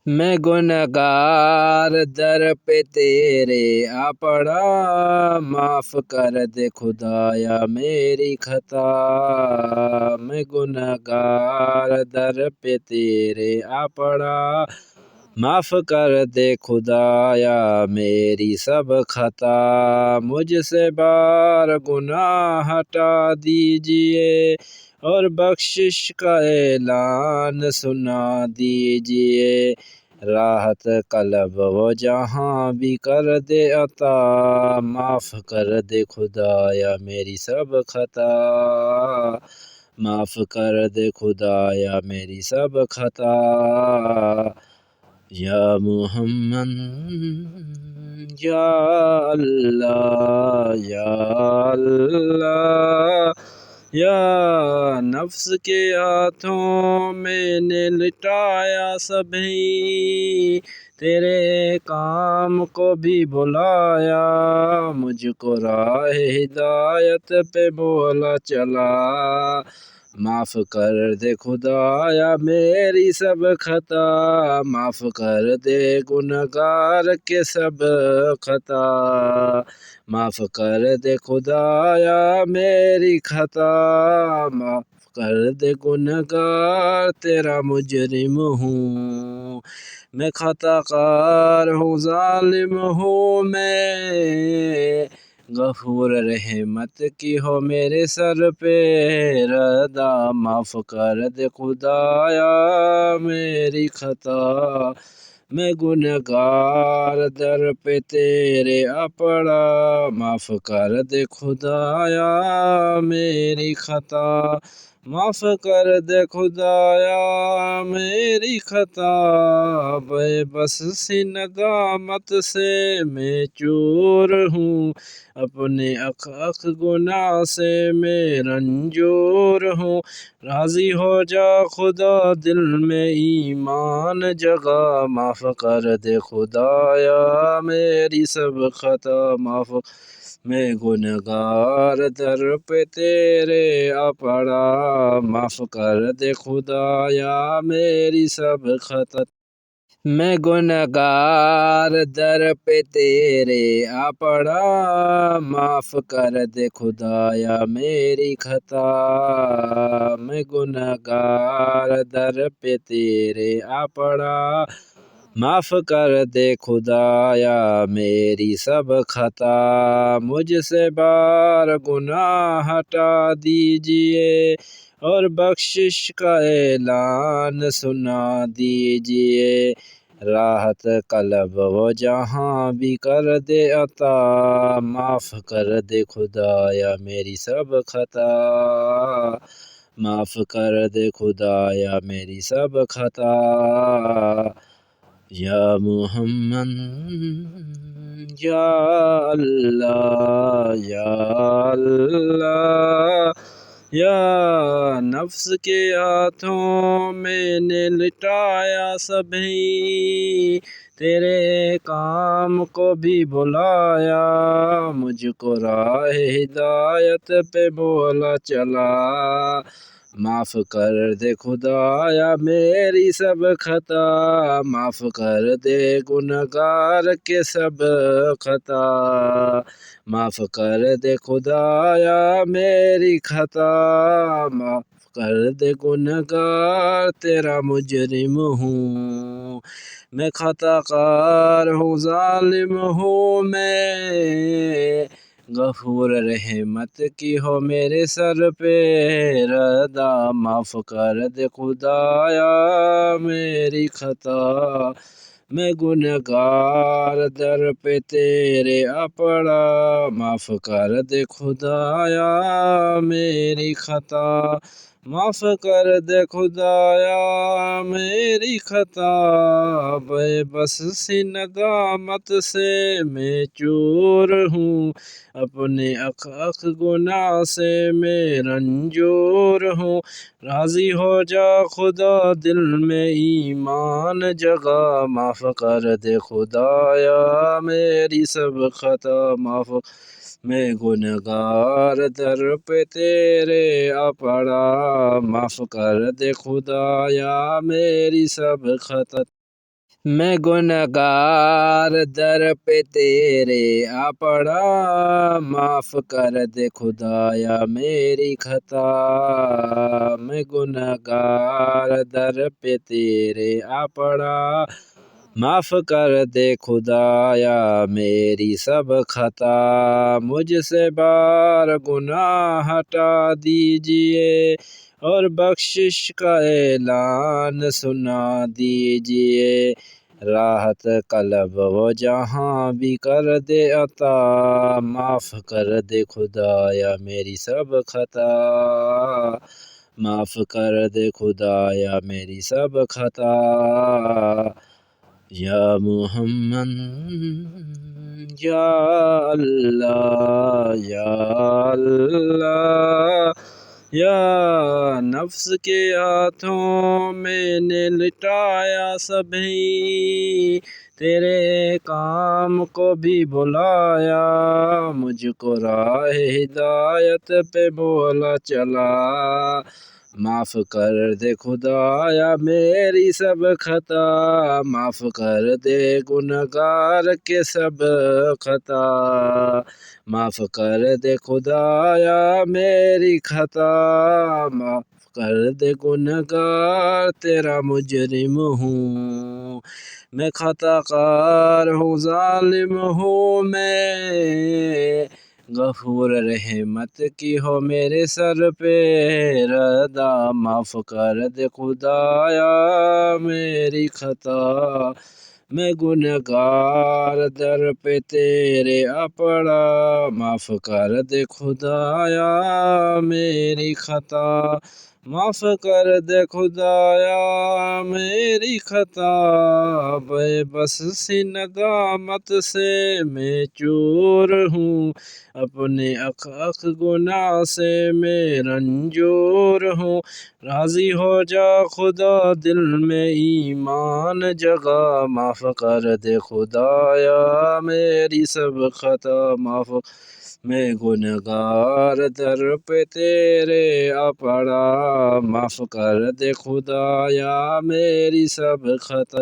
میں گنہگار در پہ تیرے آ پڑا، معاف کر دے خدایا میری خطا۔ میں گنہگار در پہ تیرے آ پڑا، معاف کر دے خدایا میری سب خطا۔ مجھ سے بار گناہ ہٹا دیجئے اور بخشش کا اعلان سنا دیجئے۔ راحت قلب و جہاں بھی کر دے عطا، معاف کر دے خدایا میری سب خطا۔ معاف کر دے خدایا میری سب خطا۔ یا محمد یا اللہ یا اللہ، یا نفس کے ہاتھوں میں نے لٹایا سبھی، تیرے کام کو بھی بلایا، مجھ کو راہ ہدایت پہ مولا چلا۔ معاف کر دے خدایا میری سب خطا، معاف کر دے گنہگار کے سب خطا۔ معاف کر دے خدایا میری خطا، معاف کر دے گنہگار تیرا مجرم ہوں۔ میں خطا کار ہوں، ظالم ہوں میں، غفور رحمت کی ہو میرے سر پہ ردا۔ معاف کر دے خدایا میری خطا، میں گنہگار در پہ تیرے آ پڑا، معاف کر دے خدایا میری خطا۔ معاف کر دے خدایا میری خطا، بے بس سی ندامت سے میں چور ہوں، اپنے اخ گناہ سے میں رنجور ہوں۔ راضی ہو جا خدا دل میں ایمان جگا، معاف کر دے خدایا میری سب خطا۔ معاف میں گنہگار در پہ تیرے آ پڑا، معاف کر دے خدایا میری سب خطا۔ میں گنہگار در پہ تیرے آ پڑا، معاف کر دے خدایا میری خطا۔ میں گنہگار در پہ تیرے آ پڑا، معاف کر دے خدایا میری سب خطا۔ مجھ سے بار گناہ ہٹا دیجئے اور بخشش کا اعلان سنا دیجئے۔ راحت قلب و جہاں بھی کر دے عطا، معاف کر دے خدایا میری سب خطا۔ معاف کر دے خدایا میری سب خطا۔ یا محمد یا اللہ یا اللہ، یا نفس کے ہاتھوں میں نے لٹایا سبھی، تیرے کام کو بھی بلایا، مجھ کو راہ ہدایت پہ مولا چلا۔ معاف کر دے خدایا میری سب خطا، معاف کر دے گنہگار کے سب خطا۔ معاف کر دے خدایا میری خطا، معاف کر دے گنہگار تیرا مجرم ہوں۔ میں خطا کار ہوں، ظالم ہوں میں، غفور رحمت کی ہو میرے سر پہ ردا۔ معاف کر دے خدایا میری خطا، میں گنہگار در پہ تیرے آ پڑا، معاف کر دے خدایا میری خطا۔ معاف کر دے خدایا میری خطا، بے بس سی ندامت سے میں چور ہوں، اپنے اخ گناہ سے میں رنجور ہوں۔ راضی ہو جا خدا دل میں ایمان جگا، معاف کر دے خدایا میری سب خطا۔ معاف میں گنہگار در پہ تیرے آ پڑا، معاف کر دے خدایا میری سب خطا۔ میں گنہگار در پہ تیرے آ پڑا، معاف کر دے خدایا میری خطا۔ میں گنہگار در پہ تیرے آ پڑا، معاف کر دے خدایا میری سب خطا۔ مجھ سے بار گناہ ہٹا دیجئے اور بخشش کا اعلان سنا دیجئے۔ راحت قلب و جہاں بھی کر دے عطا، معاف کر دے خدایا میری سب خطا۔ معاف کر دے خدایا میری سب خطا۔ یا محمد یا اللہ یا اللہ، یا نفس کے ہاتھوں میں نے لٹایا سبھی، تیرے کام کو بھی بلایا، مجھ کو راہ ہدایت پہ مولا چلا۔ معاف کر دے خدایا میری سب خطا، معاف کر دے گنہگار کے سب خطا۔ معاف کر دے خدایا میری خطا، معاف کر دے گنہگار تیرا مجرم ہوں، میں خطا کار ہوں ظالم ہوں میں، غفور رحمت کی ہو میرے سر پہ ردا۔ معاف کر دے خدایا میری خطا، میں گنہگار در پہ تیرے آ پڑا، معاف کر دے خدایا میری خطا۔ معاف کر دے خدایا میری خطا، بے بس سی ندامت سے میں چور ہوں، اپنے اخ گناہ سے میں رنجور ہوں۔ راضی ہو جا خدا دل میں ایمان جگا، معاف کر دے خدایا میری سب خطا۔ معاف میں گنہگار در پہ تیرے آ پڑا، معاف کر دے خدایا میری سب خطا۔